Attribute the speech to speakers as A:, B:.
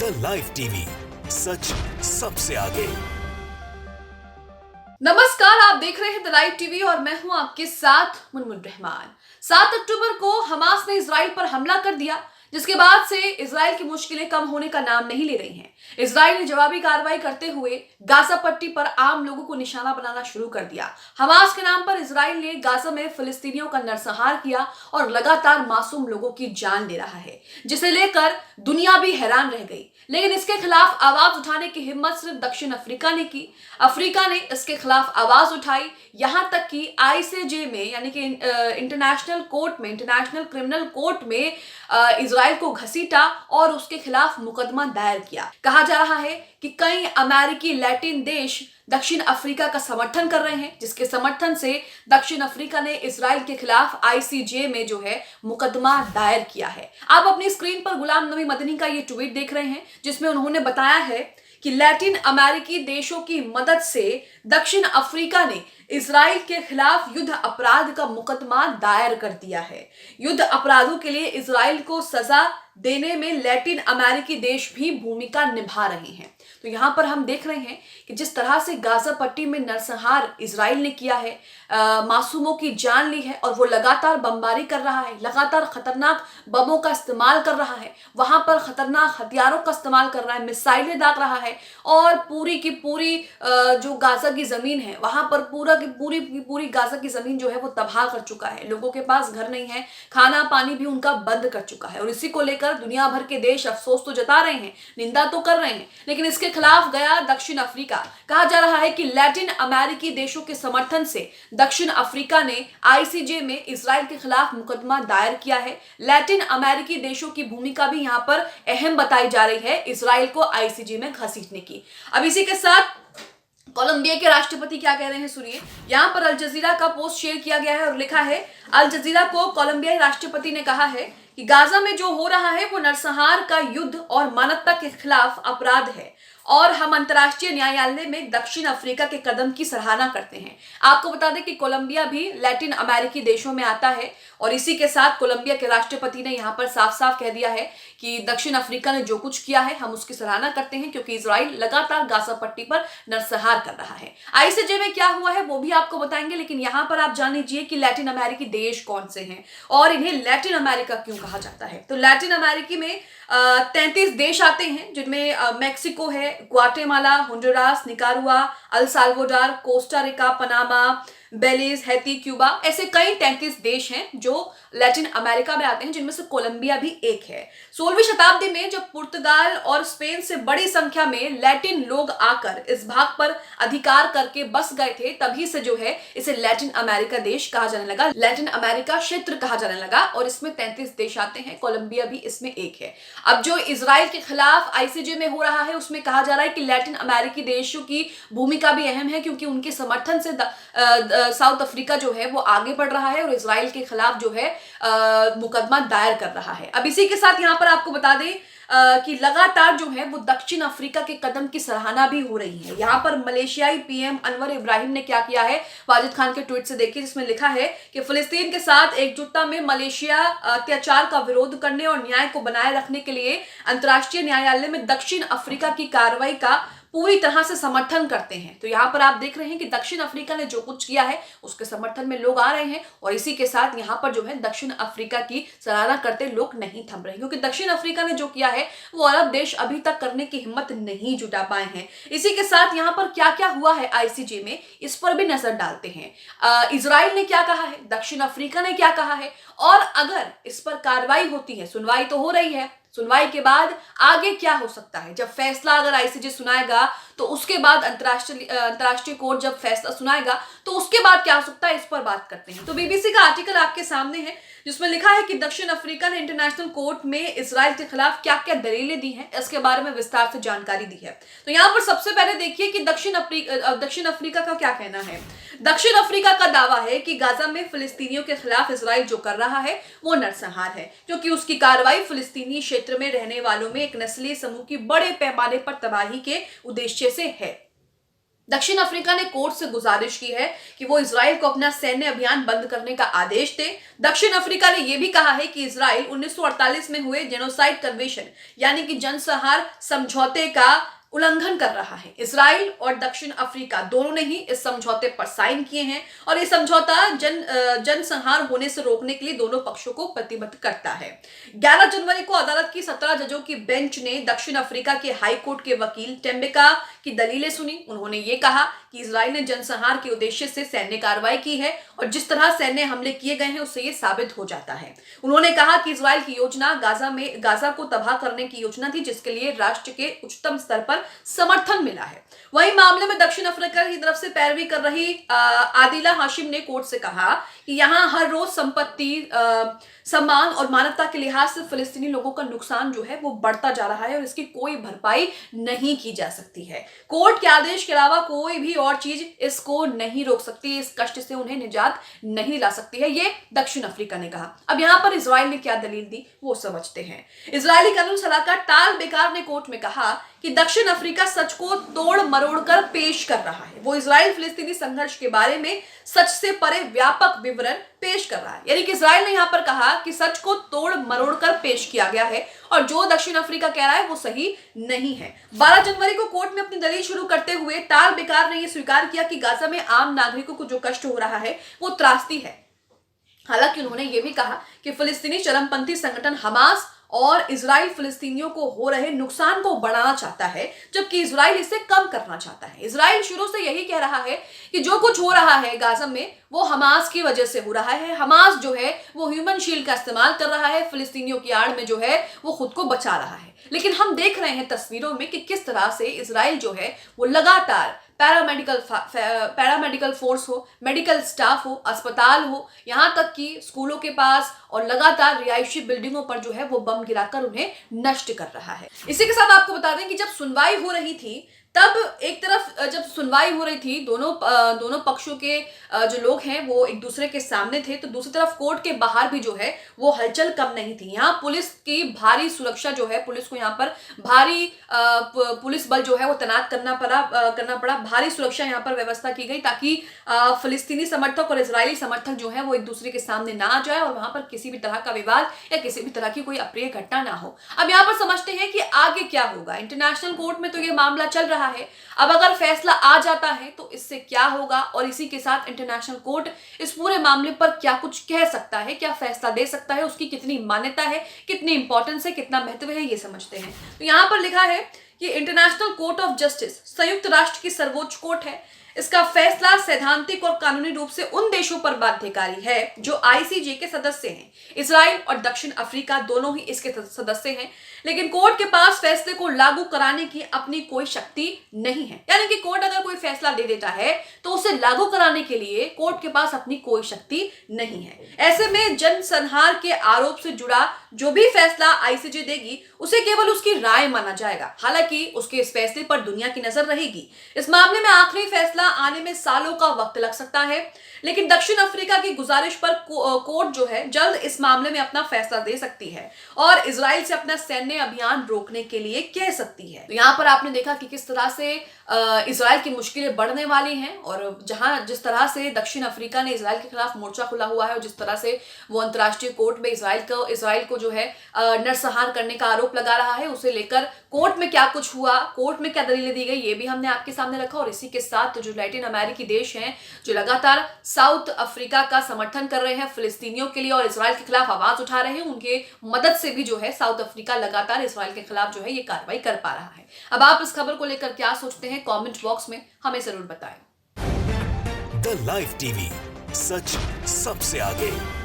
A: The live TV, सच सबसे आगे।
B: नमस्कार, आप देख रहे हैं द लाइव टीवी और मैं हूं आपके साथ मुनमुन रहमान। 7 अक्टूबर को हमास ने इजराइल पर हमला कर दिया, जिसके बाद से इजराइल की मुश्किलें कम होने का नाम नहीं ले रही हैं। इजराइल ने जवाबी कार्रवाई करते हुए गाजा पट्टी पर आम लोगों को निशाना बनाना शुरू कर दिया। हमास के नाम पर इजराइल ने गाजा में फिलिस्तीनियों का नरसंहार किया और लगातार मासूम लोगों की जान ले रहा है, जिसे लेकर दुनिया भी हैरान रह गई। लेकिन इसके खिलाफ आवाज उठाने की हिम्मत सिर्फ दक्षिण अफ्रीका ने की। अफ्रीका ने इसके खिलाफ आवाज उठाई, यहां तक कि आईसीजे में यानी कि इंटरनेशनल क्रिमिनल कोर्ट में इजराइल को घसीटा और उसके खिलाफ मुकदमा दायर किया। कहा जा रहा है कि कई अमेरिकी लैटिन देश दक्षिण अफ्रीका का समर्थन कर रहे हैं, जिसके समर्थन से दक्षिण अफ्रीका ने इजराइल के खिलाफ आईसीजे में जो है मुकदमा दायर किया है। आप अपनी स्क्रीन पर गुलाम नबी मदनी का ये ट्वीट देख रहे हैं, जिसमें उन्होंने बताया है कि लैटिन अमेरिकी देशों की मदद से दक्षिण अफ्रीका ने इजराइल के खिलाफ युद्ध अपराध का मुकदमा दायर कर दिया है। युद्ध अपराधों के लिए इजराइल को सजा देने में लैटिन अमेरिकी देश भी भूमिका निभा रहे हैं। तो यहाँ पर हम देख रहे हैं कि जिस तरह से गाजा पट्टी में नरसंहार इजराइल ने किया है, मासूमों की जान ली है और वो लगातार बमबारी कर रहा है, लगातार खतरनाक बमों का इस्तेमाल कर रहा है, वहां पर खतरनाक हथियारों का इस्तेमाल कर रहा है, मिसाइलें दाग रहा है और पूरी की पूरी जो गाजा की जमीन है वहां पर पूरी गाजा की जमीन जो है वो तबाह कर चुका है। लोगों के पास घर नहीं है, खाना पानी भी उनका बंद कर चुका है और इसी को लेकर दुनिया भर के देश अफसोस तो जता रहे हैं, निंदा तो कर रहे हैं, लेकिन इसके खिलाफ गया दक्षिण अफ्रीका। कहा जा रहा है कि लैटिन अमेरिकी देशों के समर्थन से दक्षिण अफ्रीका ने आईसीजे में इजराइल के खिलाफ मुकदमा दायर किया है। लैटिन अमेरिकी देशों की भूमिका भी यहां पर अहम बताई जा रही है इजराइल को आईसीजे में घसीटने की। अब इसी के साथ कोलंबिया के राष्ट्रपति क्या कह रहे हैं सुनिए। यहां पर अल जजीरा का पोस्ट शेयर किया गया है और लिखा है, अल जजीरा को कोलंबियाई राष्ट्रपति ने कहा है कि गाजा में जो हो रहा है वो नरसंहार का युद्ध और मानवता के खिलाफ अपराध है और हम अंतर्राष्ट्रीय न्यायालय में दक्षिण अफ्रीका के कदम की सराहना करते हैं। आपको बता दें कि कोलंबिया भी लैटिन अमेरिकी देशों में आता है और इसी के साथ कोलंबिया के राष्ट्रपति ने यहां पर साफ साफ कह दिया है कि दक्षिण अफ्रीका ने जो कुछ किया है हम उसकी सराहना करते हैं, क्योंकि इजराइल लगातार गाजा पट्टी पर नरसंहार कर रहा है। आईसीजे में क्या हुआ है वो भी आपको बताएंगे, लेकिन यहां पर आप जान लीजिए कि लैटिन अमेरिकी देश कौन से हैं और इन्हें लैटिन अमेरिका क्यों कहा जाता है। तो लैटिन अमेरिकी में 33 देश आते हैं, जिनमें मैक्सिको है, Guatemala, Honduras, Nicaragua, El Salvador, Costa Rica, Panama, Belize, Haiti, Cuba, ऐसे कई 33 देश हैं जो लैटिन अमेरिका में आते हैं, जिनमें से कोलंबिया भी एक है। 16वीं शताब्दी में जब पुर्तगाल और स्पेन से बड़ी संख्या में लैटिन लोग आकर इस भाग पर अधिकार करके बस गए थे, तभी से जो है इसे लैटिन अमेरिका देश कहा जाने लगा, लैटिन अमेरिका क्षेत्र कहा जाने लगा और इसमें 33 देश आते हैं, कोलंबिया भी इसमें एक है। अब जो इजराइल के खिलाफ आईसीजे में हो रहा है उसमें कहा जा रहा है कि लैटिन अमेरिकी देशों की भूमिका भी अहम है, क्योंकि उनके समर्थन से साउथ अफ्रीका जो है वो आगे बढ़ रहा है और इजराइल के खिलाफ जो है मुकदमा दायर कर रहा है। अब इसी के साथ यहां पर आपको बता दें कि लगातार जो है वो दक्षिण अफ्रीका के कदम की सराहना भी हो रही है। यहाँ पर मलेशियाई पीएम अनवर इब्राहिम ने क्या किया है, वाजिद खान के ट्वीट से देखिए, जिसमें लिखा है कि फिलिस्तीन के साथ एकजुटता में मलेशिया अत्याचार का विरोध करने और न्याय को बनाए रखने के लिए अंतर्राष्ट्रीय न्यायालय में दक्षिण अफ्रीका की कार्रवाई का पूरी तरह से समर्थन करते हैं। तो यहाँ पर आप देख रहे हैं कि दक्षिण अफ्रीका ने जो कुछ किया है उसके समर्थन में लोग आ रहे हैं और इसी के साथ यहाँ पर जो है दक्षिण अफ्रीका की सराहना करते लोग नहीं थम रहे, क्योंकि दक्षिण अफ्रीका ने जो किया है वो अरब देश अभी तक करने की हिम्मत नहीं जुटा पाए हैं। इसी के साथ यहाँ पर क्या क्या हुआ है आईसीजे में, इस पर भी नजर डालते हैं। इजराइल ने क्या कहा है, दक्षिण अफ्रीका ने क्या कहा है और अगर इस पर कार्रवाई होती है, सुनवाई तो हो रही है, सुनवाई के बाद आगे क्या हो सकता है, जब फैसला अगर आईसीजे सुनाएगा तो उसके बाद अंतर्राष्ट्रीय कोर्ट जब फैसला सुनाएगा तो उसके बाद क्या हो सकता है, इस पर बात करते हैं। तो बीबीसी का आर्टिकल आपके सामने है, जिसमें लिखा है कि दक्षिण अफ्रीका ने इंटरनेशनल कोर्ट में इजराइल के खिलाफ क्या क्या दलीलें दी हैं, इसके बारे में विस्तार से जानकारी दी है। तो यहाँ पर सबसे पहले देखिए कि दक्षिण अफ्रीका का क्या कहना है। दक्षिण अफ्रीका का दावा है कि गाजा में फिलिस्तीनियों के खिलाफ इजराइल जो कर रहा है वो नरसंहार है, क्योंकि उसकी कार्रवाई फिलिस्तीनी क्षेत्र में रहने वालों में एक नस्लीय समूह की बड़े पैमाने पर तबाही के उद्देश्य से है। दक्षिण अफ्रीका ने कोर्ट से गुजारिश की है कि वो इजराइल को अपना सैन्य अभियान बंद करने का आदेश दे। दक्षिण अफ्रीका ने यह भी कहा है कि इजराइल 1948 में हुए जेनोसाइड कन्वेंशन यानी कि जनसंहार समझौते का उल्लंघन कर रहा है। इजराइल और दक्षिण अफ्रीका दोनों ने ही इस समझौते पर साइन किए हैं और ये समझौता जनसंहार होने से रोकने के लिए दोनों पक्षों को प्रतिबद्ध करता है। 11 जनवरी को अदालत की 17 जजों की बेंच ने दक्षिण अफ्रीका के हाई कोर्ट के वकील टेम्बेका की दलीलें सुनी। उन्होंने ये कहा कि इजराइल ने जनसंहार के उद्देश्य से सैन्य कार्रवाई की है और जिस तरह सैन्य हमले किए गए हैं उससे ये साबित हो जाता है। उन्होंने कहा कि इजराइल की योजना गाजा को तबाह करने की योजना थी, जिसके लिए राष्ट्र के उच्चतम स्तर पर समर्थन मिला है। वहीं मामले में दक्षिण अफ्रीका की तरफ से पैरवी कर रही आदिला हाशिम ने कोर्ट से कहा कि यहां हर रोज संपत्ति, सम्मान और मानवता के लिहाज से फिलिस्तीनी लोगों का नुकसान जो है वो बढ़ता जा रहा है और इसकी कोई भरपाई नहीं की जा सकती है। कोर्ट के आदेश के अलावा कोई भी और चीज इसको नहीं रोक सकती, इस कष्ट से उन्हें निजात नहीं दिला सकती है, ये दक्षिण अफ्रीका ने कहा। अब यहां पर इजराइल ने क्या दलील दी वो समझते हैं। इजरायली कानून सलाहकार टाल बेकार ने कोर्ट में कहा कि दक्षिण अफ्रीका सच को तोड़ मरोड़ कर पेश कर रहा है। वो इजराइल फिलिस्तीनी संघर्ष के बारे में सच से परे व्यापक विवरण पेश कर रहा है। यानी कि इजराइल ने यहां पर कहा कि सच को तोड़ मरोड़ कर पेश किया गया है और जो दक्षिण अफ्रीका कह रहा है वो सही नहीं है। 12 जनवरी को कोर्ट में अपनी दलील शुरू करते हुए टाल बेकार ने यह स्वीकार किया कि गाजा में आम नागरिकों को जो कष्ट हो रहा है वो त्रासदी है। हालांकि उन्होंने ये भी कहा कि फिलिस्तीनी चरमपंथी संगठन हमास और इजराइल फिलिस्तीनियों को हो रहे नुकसान को बढ़ाना चाहता है, जबकि इजराइल इसे कम करना चाहता है। इजराइल शुरू से यही कह रहा है कि जो कुछ हो रहा है गाजा में वो हमास की वजह से हो रहा है। हमास जो है वो ह्यूमन शील्ड का इस्तेमाल कर रहा है, फिलिस्तीनियों की आड़ में जो है वो खुद को बचा रहा है। लेकिन हम देख रहे हैं तस्वीरों में कि किस तरह से इजराइल जो है वो लगातार पैरामेडिकल फोर्स हो, मेडिकल स्टाफ हो, अस्पताल हो, यहाँ तक कि स्कूलों के पास और लगातार रिहायशी बिल्डिंगों पर जो है वो बम गिराकर उन्हें नष्ट कर रहा है। इसी के साथ आपको बता दें कि जब सुनवाई हो रही थी तब एक तरफ जब सुनवाई हो रही थी दोनों पक्षों के जो लोग हैं वो एक दूसरे के सामने थे, तो दूसरी तरफ कोर्ट के बाहर भी जो है वो हलचल कम नहीं थी। यहाँ पुलिस की भारी सुरक्षा जो है, पुलिस को यहाँ पर भारी पुलिस बल जो है वो तैनात करना पड़ा। भारी सुरक्षा यहाँ पर व्यवस्था की गई ताकि फिलिस्तीनी समर्थक और इजरायली समर्थक जो है वो एक दूसरे के सामने ना आ जाए और वहां पर किसी भी तरह का विवाद या किसी भी तरह की कोई अप्रिय घटना ना हो। अब यहाँ पर समझते हैं कि आगे क्या होगा। इंटरनेशनल कोर्ट में तो ये मामला चल रहा है, अब अगर फैसला आ जाता है तो इससे क्या होगा और इसी के साथ इंटरनेशनल कोर्ट इस पूरे मामले पर क्या कुछ कह सकता है, क्या फैसला दे सकता है, उसकी कितनी मान्यता है, कितनी इंपॉर्टेंस है, कितना महत्व है, ये समझते हैं। तो यहां पर लिखा है कि इंटरनेशनल कोर्ट ऑफ जस्टिस संयुक्त राष्ट्र की सर्वोच्च कोर्ट है। इसका फैसला सैद्धांतिक और कानूनी रूप से उन देशों पर बाध्यकारी है जो आईसीजे के सदस्य हैं। इजराइल और दक्षिण अफ्रीका दोनों ही इसके सदस्य हैं, लेकिन कोर्ट के पास फैसले को लागू कराने की अपनी कोई शक्ति नहीं है। यानी कि कोर्ट अगर कोई फैसला दे देता है तो उसे लागू कराने के लिए कोर्ट के पास अपनी कोई शक्ति नहीं है। ऐसे में जनसंहार के आरोप से जुड़ा जो भी फैसला आईसीजे देगी उसे केवल उसकी राय माना जाएगा। हालांकि उसके इस फैसले पर दुनिया की नजर रहेगी। इस मामले में आखिरी फैसला आने में सालों का वक्त लग सकता है, लेकिन दक्षिण अफ्रीका की गुजारिश पर कोर्ट जो है जल्द इस मामले में अपना फैसला दे सकती है और इजराइल से अपना सैन्य अभियान रोकने के लिए कह सकती है। तो यहाँ पर आपने देखा कि किस तरह से इजराइल की मुश्किलें बढ़ने वाली हैं और जिस तरह से दक्षिण अफ्रीका ने इजराइल के खिलाफ मोर्चा खुला हुआ है और जिस तरह से वो अंतर्राष्ट्रीय कोर्ट में इजराइल को जो है नरसंहार करने का आरोप लगा रहा है, उसे लेकर कोर्ट में क्या कुछ हुआ, कोर्ट में क्या दलीलें दी गई, ये भी हमने आपके सामने रखा। और इसी के साथ जो लैटिन अमेरिकी देश हैं जो लगातार साउथ अफ्रीका का समर्थन कर रहे हैं फिलिस्तीनियों के लिए और इजराइल के खिलाफ आवाज उठा रहे हैं, उनके मदद से भी जो है साउथ अफ्रीका लगातार इजराइल के खिलाफ जो है ये कार्रवाई कर पा रहा है। अब आप इस खबर को लेकर क्या सोचते हैं, कमेंट बॉक्स में हमें जरूर बताएं।
A: द लाइव टीवी, सच सबसे आगे।